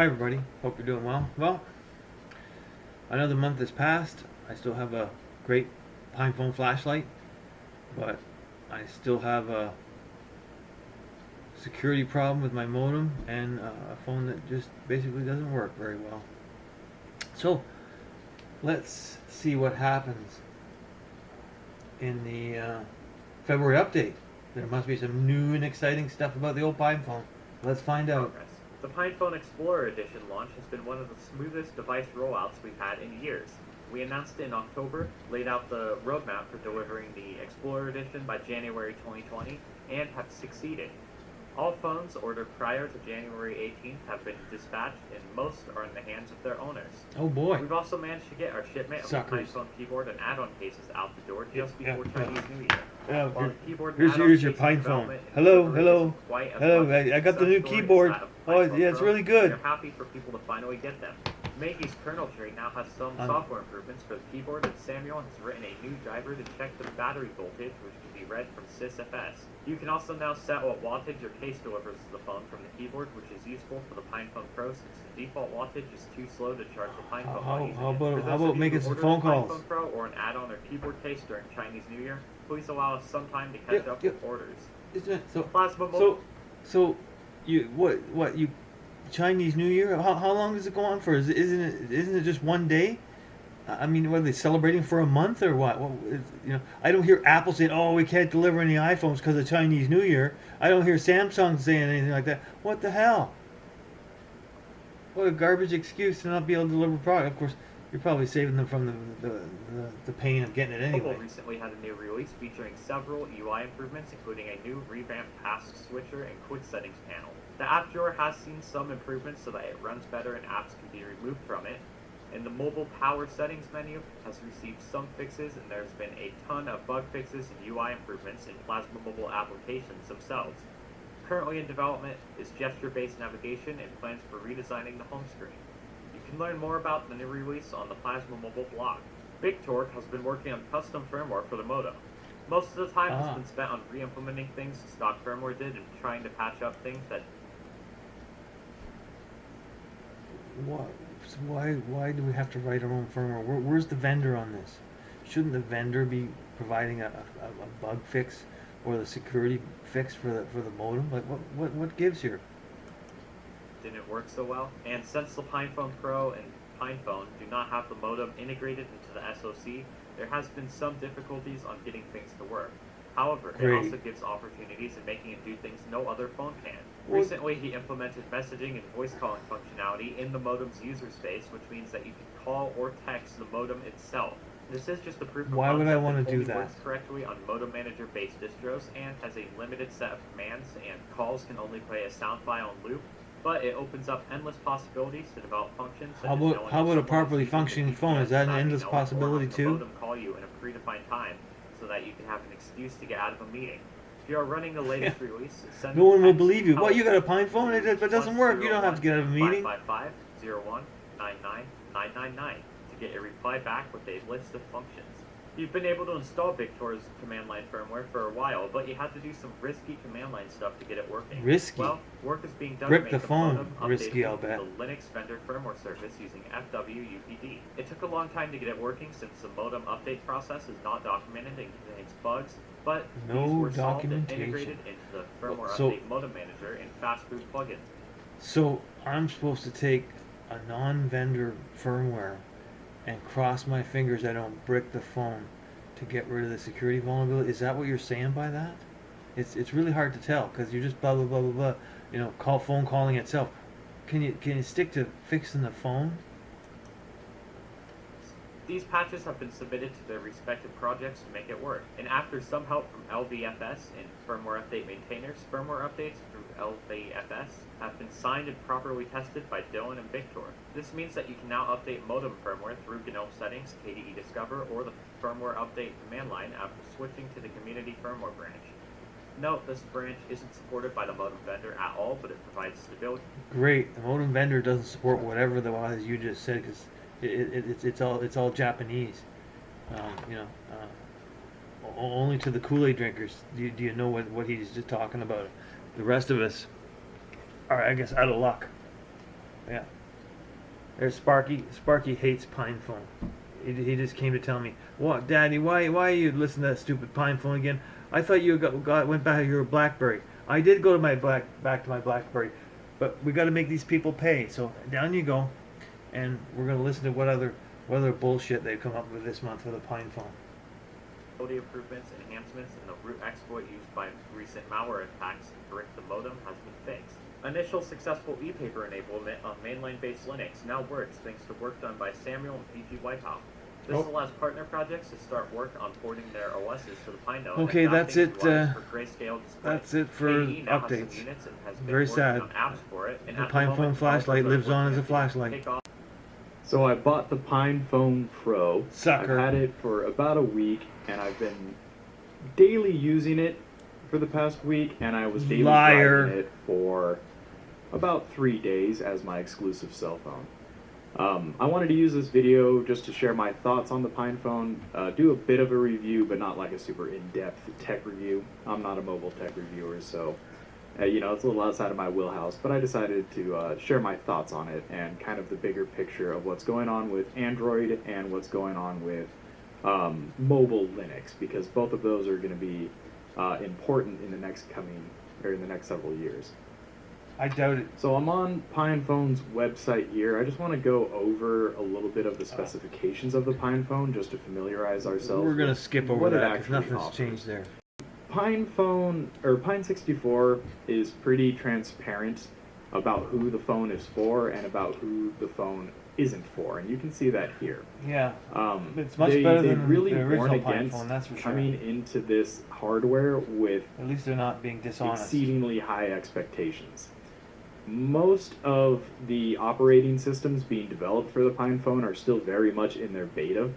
Hi everybody, hope you're doing well. Well, another month has passed. I still have a great PinePhone flashlight, but I still have a security problem with my modem and a phone that just basically doesn't work very well. So let's see what happens in the February update. There must be some new and exciting stuff about the old PinePhone. Let's find out. Progress. The PinePhone Explorer Edition launch has been one of the smoothest device rollouts we've had in years. We announced it in October, laid out the roadmap for delivering the Explorer Edition by January 2020, and have succeeded. All phones ordered prior to January 18th have been dispatched, and most are in the hands of their owners. Oh boy. We've also managed to get our shipment of the Suckers. PinePhone keyboard and add-on cases out the door just Yeah, before yeah. Chinese New Year. While the keyboard and Here's add-on your cases PinePhone. development and Hello, delivery hello, isn't quite as hello. much I got the success new story as keyboard. that of Oh, PinePhone yeah, it's Pro, really good. We're happy for people to finally get them. Maggie's kernel tree now has some software improvements for the keyboard, and Samuel has written a new driver to check the battery voltage, which can be read from sysfs. You can also now set what wattage your case delivers to the phone from the keyboard, which is useful for the PinePhone Pro since the default wattage is too slow to charge the PinePhone while using it. How about making some phone calls? PinePhone Pro or an add-on or keyboard case during Chinese New Year, please allow us some time to catch up with orders. Isn't it? So, Plasma Mobile. so you you Chinese New Year? How long does it go on for? Isn't it just one day? I mean, what are they celebrating for a month or what? I don't hear Apple saying, "Oh, we can't deliver any iPhones because of Chinese New Year." I don't hear Samsung saying anything like that. What the hell? What a garbage excuse to not be able to deliver a product. Of course, you're probably saving them from the pain of getting it anyway. Mobile recently had a new release featuring several UI improvements, including a new revamped task switcher and quick settings panel. The app drawer has seen some improvements so that it runs better and apps can be removed from it. And the mobile power settings menu has received some fixes, and there's been a ton of bug fixes and UI improvements in Plasma Mobile applications themselves. Currently in development is gesture-based navigation and plans for redesigning the home screen. You can learn more about the new release on the Plasma Mobile blog. BigTorque has been working on custom firmware for the modem. Most of the time has been spent on re-implementing things stock firmware did and trying to patch up things that... Why do we have to write our own firmware? Where's the vendor on this? Shouldn't the vendor be providing a bug fix or the security fix for the modem? Like what gives here? Didn't work so well. And since the PinePhone Pro and PinePhone do not have the modem integrated into the SoC, there has been some difficulties on getting things to work. However, it also gives opportunities in making it do things no other phone can. Recently, he implemented messaging and voice calling functionality in the modem's user space, which means that you can call or text the modem itself. This is just the proof of Why would I concept want that to do only that? works correctly on modem manager-based distros and has a limited set of commands, and calls can only play a sound file on loop. But it opens up endless possibilities to develop functions. How about a properly functioning phone? Is that an endless possibility too? Modem call you in a predefined time, so that you can have an excuse to get out of a meeting. If you are running the latest release, send no one will believe you. What, you got a PinePhone? If it doesn't work, you don't have to get out of a meeting. 555-01-99-999 to get a reply back with a list of functions. You've been able to install BigTorque's command line firmware for a while, but you had to do some risky command line stuff to get it working. Risky? Well, work is being done Brick to the make the phone. modem Risky, I'll updatable bet. to the Linux vendor firmware service using FWUPD. It took a long time to get it working since the modem update process is not documented and contains bugs, but these were solved and integrated into the firmware update modem manager and fastboot plugin. So I'm supposed to take a non-vendor firmware and cross my fingers I don't brick the phone to get rid of the security vulnerability. Is that what you're saying by that? It's really hard to tell because you're just blah blah blah blah blah. Phone calling itself. Can you stick to fixing the phone? These patches have been submitted to their respective projects to make it work, and after some help from LVFS and firmware update maintainers, firmware updates through LVFS have been signed and properly tested by Dylan and BigTorque. This means that you can now update modem firmware through GNOME settings, KDE Discover, or the firmware update command line after switching to the community firmware branch. Note, this branch isn't supported by the modem vendor at all, but it provides stability. Great. The modem vendor doesn't support whatever the was you just said because it's all Japanese. Only to the Kool-Aid drinkers do you know what he's just talking about. The rest of us are, I guess, out of luck. Yeah. There's Sparky. Sparky hates PinePhone. He just came to tell me, "What, Daddy? Why you listen to that stupid PinePhone again? I thought you went back to your BlackBerry. I did go to back to my BlackBerry, but we got to make these people pay. So down you go, and we're gonna listen to what other bullshit they've come up with this month for the PinePhone." Quality improvements, enhancements, and the root exploit used by recent malware attacks to brick the modem has been fixed. Initial successful e-paper enablement on mainline-based Linux now works thanks to work done by Samuel and PG Whitehouse. This allows partner projects to start work on porting their OSs to the Pinode. Okay, that's it. For grayscale display. That's it for AE now has some updates. units and has been Very working sad. on apps for it, and The at the PinePhone moment, flashlight developers lives are on working as a to flashlight. take off. So I bought the PinePhone Pro. Sucker. I've had it for about a week, and I've been daily using it for the past week, and I was daily Liar. driving it for about 3 days as my exclusive cell phone. I wanted to use this video just to share my thoughts on the PinePhone, do a bit of a review, but not like a super in-depth tech review. I'm not a mobile tech reviewer, so it's a little outside of my wheelhouse, but I decided to share my thoughts on it and kind of the bigger picture of what's going on with Android and what's going on with mobile Linux, because both of those are going to be important in the next several years. I doubt it. So I'm on PinePhone's website here. I just want to go over a little bit of the specifications of the PinePhone just to familiarize ourselves. We're gonna with skip over what it that because actually nothing's offers. changed there. PinePhone or Pine64 is pretty transparent about who the phone is for and about who the phone isn't for, and you can see that here. Yeah. It's much better than really the warn original against PinePhone, that's for sure. coming into this hardware with At least they're not being dishonest. exceedingly high expectations. Most of the operating systems being developed for the PinePhone are still very much in their beta,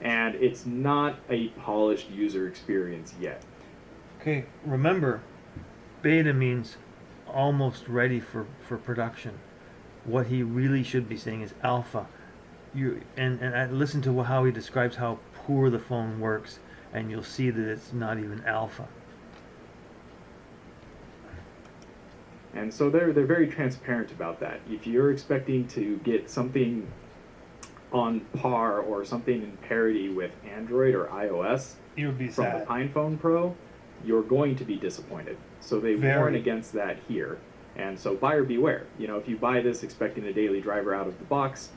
and it's not a polished user experience yet. Okay, remember, beta means almost ready for production. What he really should be saying is alpha. And I listen to how he describes how poor the phone works, and you'll see that it's not even alpha. And so they're very transparent about that. If you're expecting to get something on par or something in parity with Android or iOS You would be from sad. the PinePhone Pro, you're going to be disappointed. So they Very. warn against that here. And so buyer beware. If you buy this expecting a daily driver out of the box,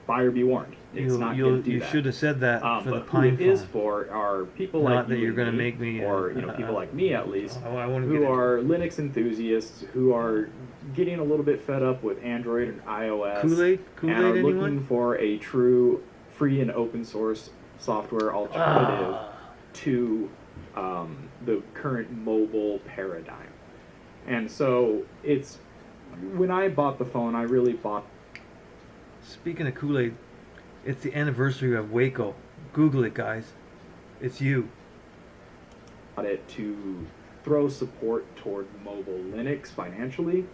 buyer be warned. It's not going to do You that. should have said that for the But who it is PinePhone. for are people Not like that you you're and gonna me, make me, or people like me at least, I want to who get are Linux enthusiasts, who are getting a little bit fed up with Android and iOS, Kool-Aid and are looking anyone? for a true free and open source software alternative to the current mobile paradigm. And so when I bought the phone, I really bought. Speaking of Kool-Aid, it's the anniversary of Waco. Google it, guys. It's you. It to throw support toward mobile Linux financially,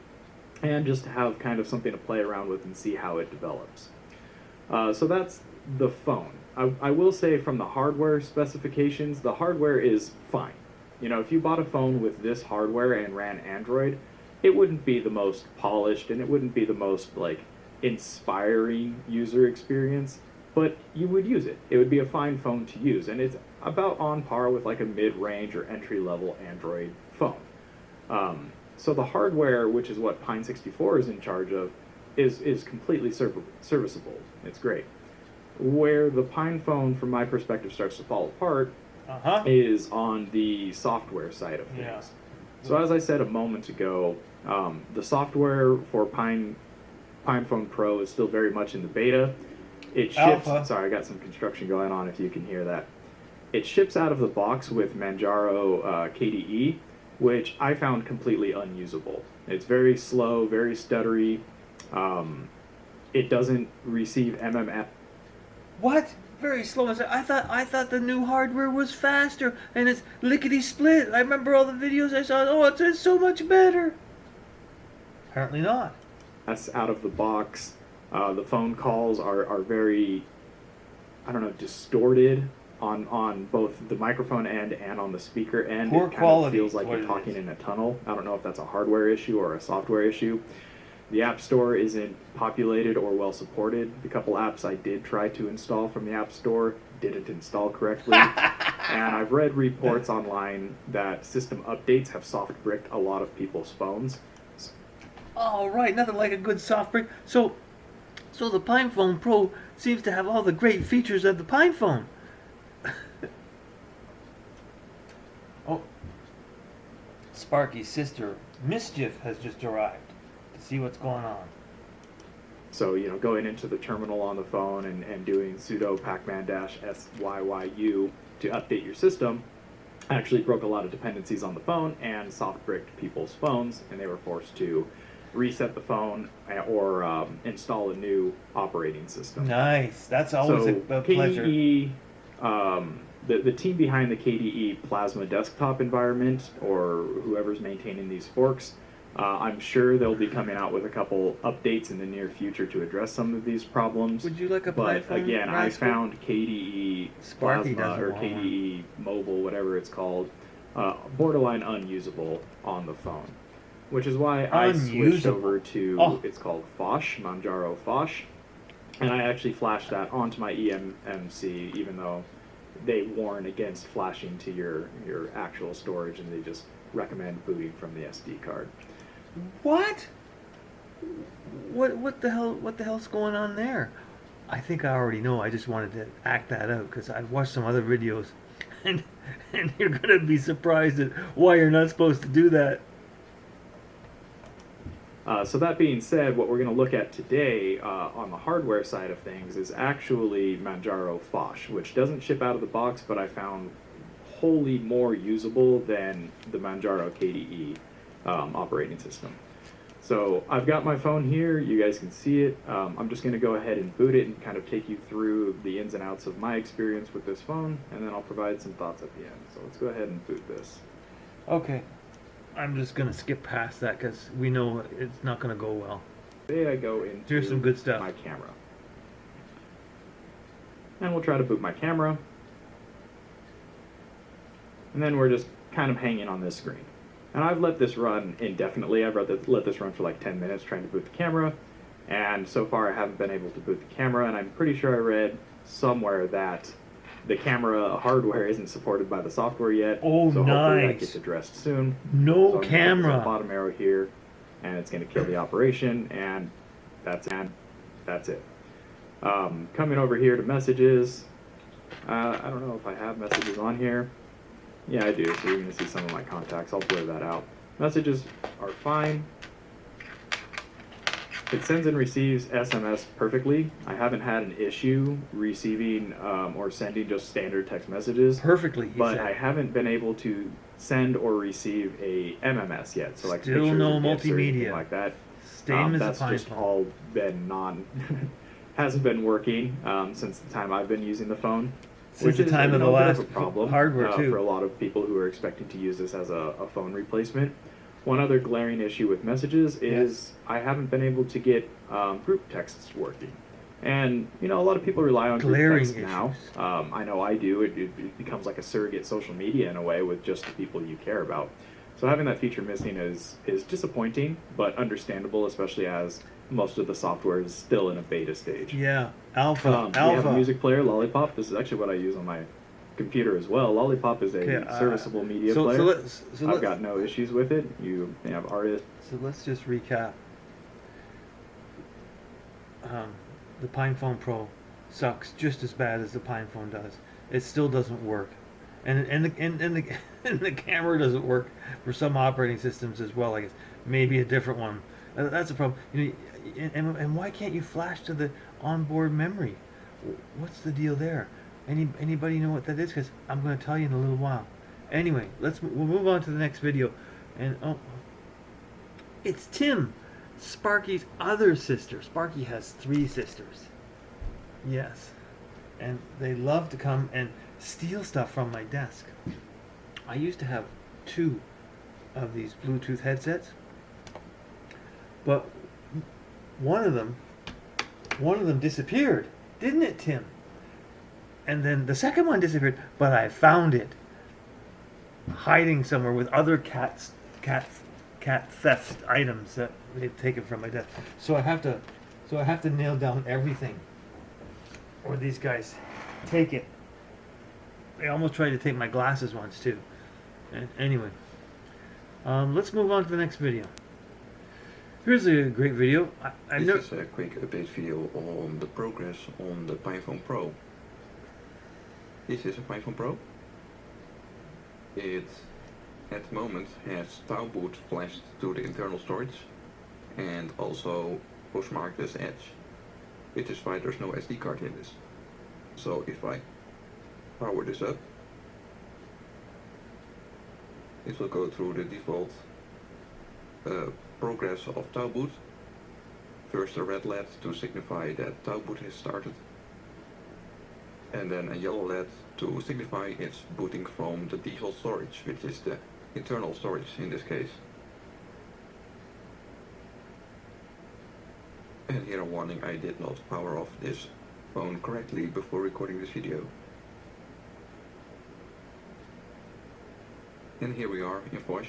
and just to have kind of something to play around with and see how it develops. So that's the phone. I will say from the hardware specifications, the hardware is fine. If you bought a phone with this hardware and ran Android, it wouldn't be the most polished and it wouldn't be the most inspiring user experience, but you would use it. It would be a fine phone to use, and it's about on par with a mid-range or entry-level Android phone. So the hardware, which is what Pine64 is in charge of, is completely serviceable. It's great. Where the PinePhone, from my perspective, starts to fall apart is on the software side of things. Yeah. So as I said a moment ago, the software for PinePhone Pro is still very much in the beta. It ships. Alpha. Sorry, I got some construction going on. If you can hear that, it ships out of the box with Manjaro KDE, which I found completely unusable. It's very slow, very stuttery. It doesn't receive MMF. What? Very slow. I thought the new hardware was faster, and it's lickety split. I remember all the videos I saw. Oh, it's so much better. Apparently not. That's out of the box. The phone calls are very, distorted on both the microphone end and on the speaker end. Poor it kind quality of feels like is what you're it talking is. in a tunnel. I don't know if that's a hardware issue or a software issue. The App Store isn't populated or well supported. The couple apps I did try to install from the App Store didn't install correctly. And I've read reports online that system updates have soft bricked a lot of people's phones. Oh, right, nothing like a good soft brick. So the PinePhone Pro seems to have all the great features of the PinePhone. Oh, Sparky's sister, Mischief, has just arrived to see what's going on. So, going into the terminal on the phone and doing sudo pacman-syyu to update your system actually broke a lot of dependencies on the phone and soft bricked people's phones, and they were forced to reset the phone or install a new operating system. Nice. That's always a pleasure. KDE, the team behind the KDE Plasma desktop environment, or whoever's maintaining these forks, I'm sure they'll be coming out with a couple updates in the near future to address some of these problems. Would you like a But PinePhone? again, I Rascal? found KDE Sparky Plasma doesn't or want one. KDE Mobile, whatever it's called, borderline unusable on the phone. Which is why I switched Unusable. over to, it's called Phosh, Manjaro Phosh, and I actually flashed that onto my eMMC, even though they warn against flashing to your actual storage, and they just recommend booting from the SD card. What? What the hell's going on there? I think I already know. I just wanted to act that out because I've watched some other videos, and you're gonna be surprised at why you're not supposed to do that. So that being said, what we're going to look at today on the hardware side of things is actually Manjaro Phosh, which doesn't ship out of the box, but I found wholly more usable than the Manjaro KDE operating system. So I've got my phone here, you guys can see it. I'm just going to go ahead and boot it and kind of take you through the ins and outs of my experience with this phone, and then I'll provide some thoughts at the end. So let's go ahead and boot this. Okay, I'm just gonna skip past that because we know it's not gonna go well. Today I go into Here's some good stuff. my camera. And we'll try to boot my camera. And then we're just kind of hanging on this screen. And I've let this run indefinitely. I've let this run for like 10 minutes trying to boot the camera. And so far I haven't been able to boot the camera, and I'm pretty sure I read somewhere that the camera hardware isn't supported by the software yet. Oh, so hopefully that nice. gets addressed soon. No So I'm gonna hit this camera. bottom arrow here, and it's going to kill the operation, and that's it. Coming over here to messages. I don't know if I have messages on here. Yeah, I do. So you're going to see some of my contacts. I'll blur that out. Messages are fine. It sends and receives SMS perfectly. I haven't had an issue receiving or sending just standard text messages. Perfectly, he But said. I haven't been able to send or receive a MMS yet. So like Still pictures no or GIFs or anything multimedia. like that. Same as That's the just PinePhone. all been hasn't been working since the time I've been using the phone. Since Which the is time of the a bit last a problem hardware too. for a lot of people who are expecting to use this as a phone replacement. One other glaring issue with messages is I haven't been able to get group texts working. And, a lot of people rely on group Glaring text now. issues. I know I do. It becomes like a surrogate social media in a way with just the people you care about. So having that feature missing is disappointing, but understandable, especially as most of the software is still in a beta stage. Yeah, alpha. We have a music player, Lollipop. This is actually what I use on my computer as well. Lollipop is a Okay, serviceable media so player. let's I've got no issues with it. You have artists. So let's just recap. The PinePhone Pro sucks just as bad as the PinePhone does. It still doesn't work, and the camera doesn't work for some operating systems as well. I guess maybe a different one. That's a problem. And why can't you flash to the onboard memory? What's the deal there? Anybody know what that is? Because I'm going to tell you in a little while. Anyway, we'll move on to the next video, and it's Tim, Sparky's other sister. Sparky has 3 sisters. Yes, and they love to come and steal stuff from my desk. I used to have 2 of these Bluetooth headsets, but one of them disappeared, didn't it, Tim? And then the second one disappeared, but I found it hiding somewhere with other cat cat theft items that they've taken from my desk. So I have to nail down everything, or these guys take it. They almost tried to take my glasses once too. Anyway, let's move on to the next video. Here's a great video. This is a quick update video on the progress on the PINEPHONE Pro. This is a PINEPHONE Pro. It at the moment has Tauboot flashed to the internal storage and also postmarked as Edge, which is why there's no SD card in this. So if I power this up, it will go through the default progress of Tauboot. First a red LED to signify that Tauboot has started, and then a yellow LED to signify it's booting from the default storage, which is the internal storage in this case. And here a warning, I did not power off this phone correctly before recording this video. And here we are in Vosh.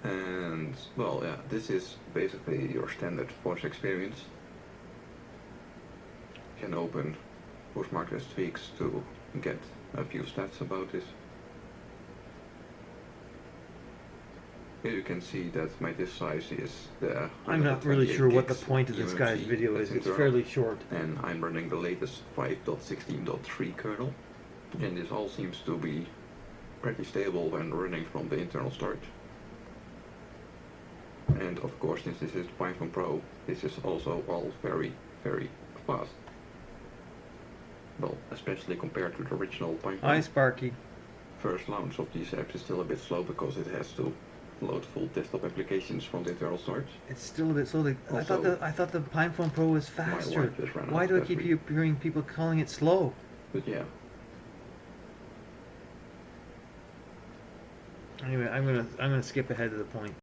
And well, yeah, this is basically your standard Vosh experience. You can open postmarked as tweaks to get a few stats about this. Here you can see that my disk size is the I'm not really sure what the 128 point of this guy's UMC, video is. that's It's internal. fairly short. And I'm running the latest 5.16.3 kernel, and this all seems to be pretty stable when running from the internal storage. And of course, since this is PINEPHONE Pro, this is also all very, very fast. Well, especially compared to the original Hi, PINEPHONE. Sparky. First launch of these apps is still a bit slow because it has to load full desktop applications from the internal storage. It's still a bit slow. I thought the PinePhone Pro was faster. wife just ran Why out do I of keep battery. hearing people calling it slow? But yeah, Anyway, I'm gonna skip ahead to the point.